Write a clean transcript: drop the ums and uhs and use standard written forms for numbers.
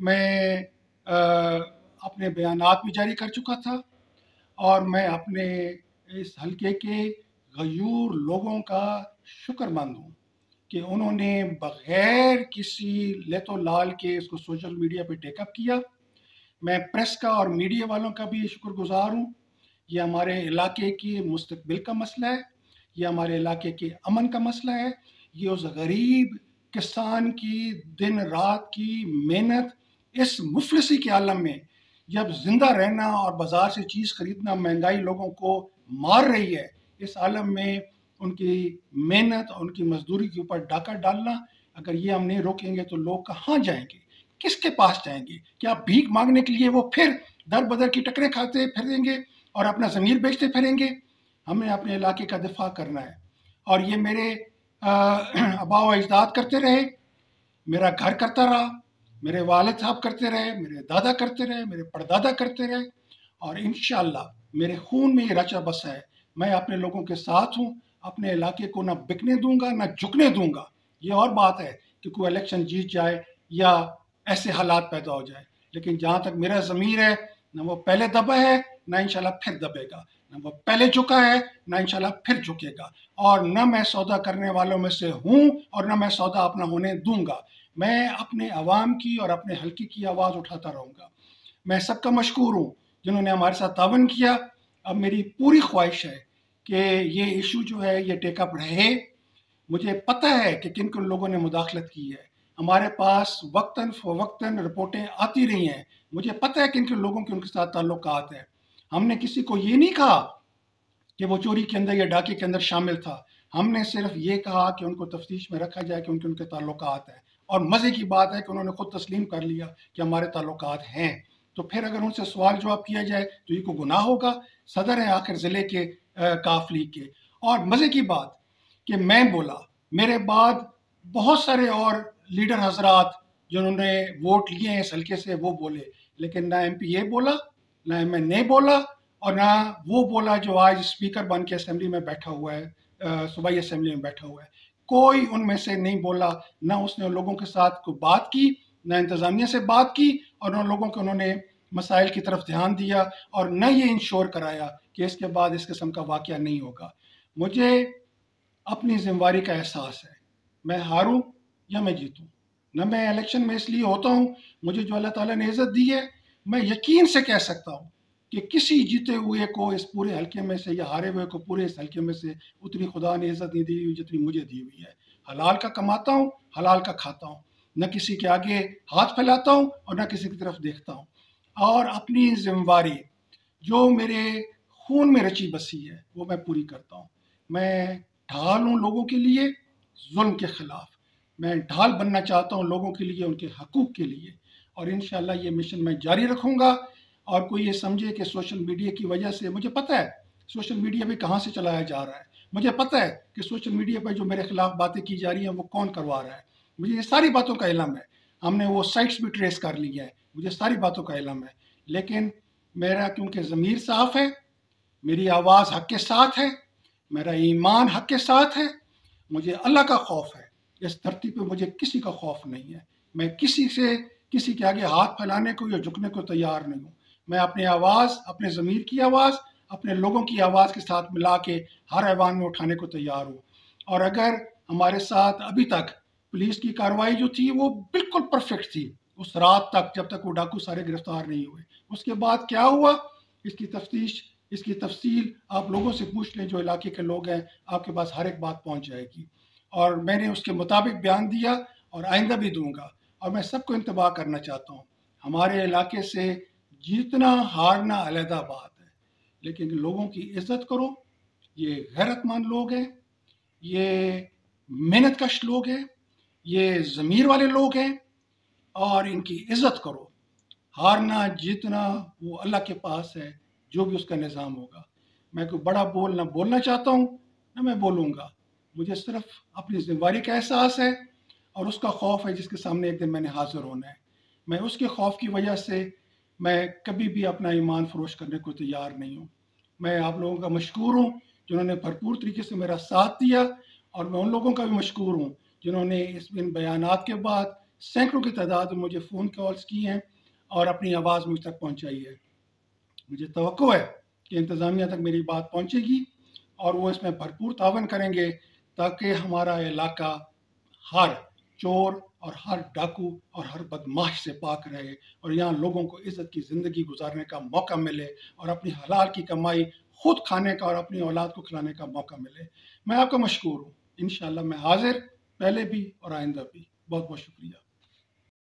میں اپنے بیانات بھی جاری کر چکا تھا، اور میں اپنے اس حلقے کے غیور لوگوں کا شکر مند ہوں کہ انہوں نے بغیر کسی لت و لال کے اس کو سوشل میڈیا پہ ٹیک اپ کیا۔ میں پریس کا اور میڈیا والوں کا بھی شکر گزار ہوں۔ یہ ہمارے علاقے کے مستقبل کا مسئلہ ہے، یہ ہمارے علاقے کے امن کا مسئلہ ہے، یہ اس غریب کسان کی دن رات کی محنت اس مفلسی کے عالم میں، جب زندہ رہنا اور بازار سے چیز خریدنا مہنگائی لوگوں کو مار رہی ہے، اس عالم میں ان کی محنت اور ان کی مزدوری کے اوپر ڈاکہ ڈالنا، اگر یہ ہم نہیں روکیں گے تو لوگ کہاں جائیں گے؟ کس کے پاس جائیں گے؟ کیا بھیک مانگنے کے لیے وہ پھر در بدر کی ٹکریں کھاتے پھریں گے اور اپنا ضمیر بیچتے پھریں گے؟ ہمیں اپنے علاقے کا دفاع کرنا ہے، اور یہ میرے آباء و اجداد کرتے رہے، میرا گھر کرتا رہا، میرے والد صاحب کرتے رہے، میرے دادا کرتے رہے، میرے پردادا کرتے رہے، اور انشاءاللہ میرے خون میں یہ رچا بسا ہے۔ میں اپنے لوگوں کے ساتھ ہوں، اپنے علاقے کو نہ بکنے دوں گا نہ جھکنے دوں گا۔ یہ اور بات ہے کہ کوئی الیکشن جیت جائے یا ایسے حالات پیدا ہو جائے، لیکن جہاں تک میرا ضمیر ہے، نہ وہ پہلے دبا ہے نہ انشاءاللہ پھر دبے گا، نہ وہ پہلے جھکا ہے نہ انشاءاللہ پھر جھکے گا، اور نہ میں سودا کرنے والوں میں سے ہوں اور نہ میں سودا اپنا ہونے دوں گا۔ میں اپنے عوام کی اور اپنے حلقے کی آواز اٹھاتا رہوں گا۔ میں سب کا مشکور ہوں جنہوں نے ہمارے ساتھ تعاون کیا۔ اب میری پوری خواہش ہے کہ یہ ایشو جو ہے یہ ٹیک اپ رہے۔ مجھے پتہ ہے کہ کن کن لوگوں نے مداخلت کی ہے، ہمارے پاس وقتاً فوقتاً رپورٹیں آتی رہی ہیں، مجھے پتہ ہے کن کن لوگوں کے ان کے ساتھ تعلقات ہیں۔ ہم نے کسی کو یہ نہیں کہا کہ وہ چوری کے اندر یا ڈاکے کے اندر شامل تھا، ہم نے صرف یہ کہا کہ ان کو تفتیش میں رکھا جائے کہ ان کے تعلقات ہیں، اور مزے کی بات ہے کہ انہوں نے خود تسلیم کر لیا کہ ہمارے تعلقات ہیں۔ تو پھر اگر ان سے سوال جواب کیا جائے تو یہ کوئی گناہ ہوگا؟ صدر ہیں آخر ضلع کے کاف لیگ کے۔ اور مزے کی بات کہ میں بولا، میرے بعد بہت سارے اور لیڈر حضرات جنہوں نے ووٹ لیے ہیں اس حلقے سے وہ بولے، لیکن نہ ایم پی اے بولا، نہ ایم این اے بولا، اور نہ وہ بولا جو آج اسپیکر بن کے اسمبلی میں بیٹھا ہوا ہے، صوبائی اسمبلی میں بیٹھا ہوا ہے۔ کوئی ان میں سے نہیں بولا، نہ اس نے لوگوں کے ساتھ کوئی بات کی، نہ انتظامیہ سے بات کی، اور نہ لوگوں کو انہوں نے مسائل کی طرف دھیان دیا، اور نہ یہ انشور کرایا کہ اس کے بعد اس قسم کا واقعہ نہیں ہوگا۔ مجھے اپنی ذمہ داری کا احساس ہے، میں ہاروں یا میں جیتوں، نہ میں الیکشن میں اس لیے ہوتا ہوں، مجھے جو اللہ تعالیٰ نے عزت دی ہے، میں یقین سے کہہ سکتا ہوں کہ کسی جیتے ہوئے کو اس پورے حلقے میں سے یا ہارے ہوئے کو پورے اس حلقے میں سے اتنی خدا نے عزت نہیں دی ہوئی جتنی مجھے دی ہوئی ہے۔ حلال کا کماتا ہوں، حلال کا کھاتا ہوں، نہ کسی کے آگے ہاتھ پھیلاتا ہوں اور نہ کسی کی طرف دیکھتا ہوں، اور اپنی ذمہ داری جو میرے خون میں رچی بسی ہے وہ میں پوری کرتا ہوں۔ میں ڈھال ہوں لوگوں کے لیے ظلم کے خلاف، میں ڈھال بننا چاہتا ہوں لوگوں کے لیے ان کے حقوق کے لیے، اور انشاءاللہ یہ مشن میں جاری رکھوں گا۔ اور کوئی یہ سمجھے کہ سوشل میڈیا کی وجہ سے، مجھے پتہ ہے سوشل میڈیا پہ کہاں سے چلایا جا رہا ہے، مجھے پتہ ہے کہ سوشل میڈیا پہ جو میرے خلاف باتیں کی جا رہی ہیں وہ کون کروا رہا ہے، مجھے یہ ساری باتوں کا علم ہے، ہم نے وہ سائٹس بھی ٹریس کر لی ہیں، مجھے ساری باتوں کا علم ہے، لیکن میرا کیونکہ ضمیر صاف ہے، میری آواز حق کے ساتھ ہے، میرا ایمان حق کے ساتھ ہے، مجھے اللہ کا خوف ہے، اس دھرتی پہ مجھے کسی کا خوف نہیں ہے، میں کسی کے آگے ہاتھ پھیلانے کو یا جھکنے کو تیار نہیں ہوں۔ میں اپنی آواز، اپنے ضمیر کی آواز، اپنے لوگوں کی آواز کے ساتھ ملا کے ہر ایوان میں اٹھانے کو تیار ہوں۔ اور اگر ہمارے ساتھ ابھی تک پولیس کی کارروائی جو تھی وہ بالکل پرفیکٹ تھی اس رات تک، جب تک وہ ڈاکو سارے گرفتار نہیں ہوئے، اس کے بعد کیا ہوا اس کی تفتیش، اس کی تفصیل آپ لوگوں سے پوچھ لیں جو علاقے کے لوگ ہیں، آپ کے پاس ہر ایک بات پہنچ جائے گی، اور میں نے اس کے مطابق بیان دیا اور آئندہ بھی دوں گا۔ اور میں سب کو انتباہ کرنا چاہتا ہوں، ہمارے علاقے سے جیتنا ہارنا علیحدہ بات ہے، لیکن لوگوں کی عزت کرو، یہ غیرت مند لوگ ہیں، یہ محنت کش لوگ ہیں، یہ ضمیر والے لوگ ہیں، اور ان کی عزت کرو۔ ہارنا جیتنا وہ اللہ کے پاس ہے، جو بھی اس کا نظام ہوگا۔ میں کوئی بڑا بول نہ بولنا چاہتا ہوں نہ میں بولوں گا، مجھے صرف اپنی ذمہ داری کا احساس ہے اور اس کا خوف ہے جس کے سامنے ایک دن میں نے حاضر ہونا ہے۔ میں اس کے خوف کی وجہ سے میں کبھی بھی اپنا ایمان فروش کرنے کو تیار نہیں ہوں۔ میں آپ لوگوں کا مشکور ہوں جنہوں نے بھرپور طریقے سے میرا ساتھ دیا، اور میں ان لوگوں کا بھی مشکور ہوں جنہوں نے ان بیانات کے بعد سینکڑوں کی تعداد میں مجھے فون کالز کی ہیں اور اپنی آواز مجھ تک پہنچائی ہے. مجھے توقع ہے کہ انتظامیہ تک میری بات پہنچے گی اور وہ اس میں بھرپور تعاون کریں گے تاکہ ہمارا علاقہ ہر چور اور ہر ڈاکو اور ہر بدماش سے پاک رہے اور یہاں لوگوں کو عزت کی زندگی گزارنے کا موقع ملے اور اپنی حلال کی کمائی خود کھانے کا اور اپنی اولاد کو کھلانے کا موقع ملے. میں آپ کا مشکور ہوں. انشاءاللہ میں حاضر، پہلے بھی اور آئندہ بھی. بہت بہت شکریہ.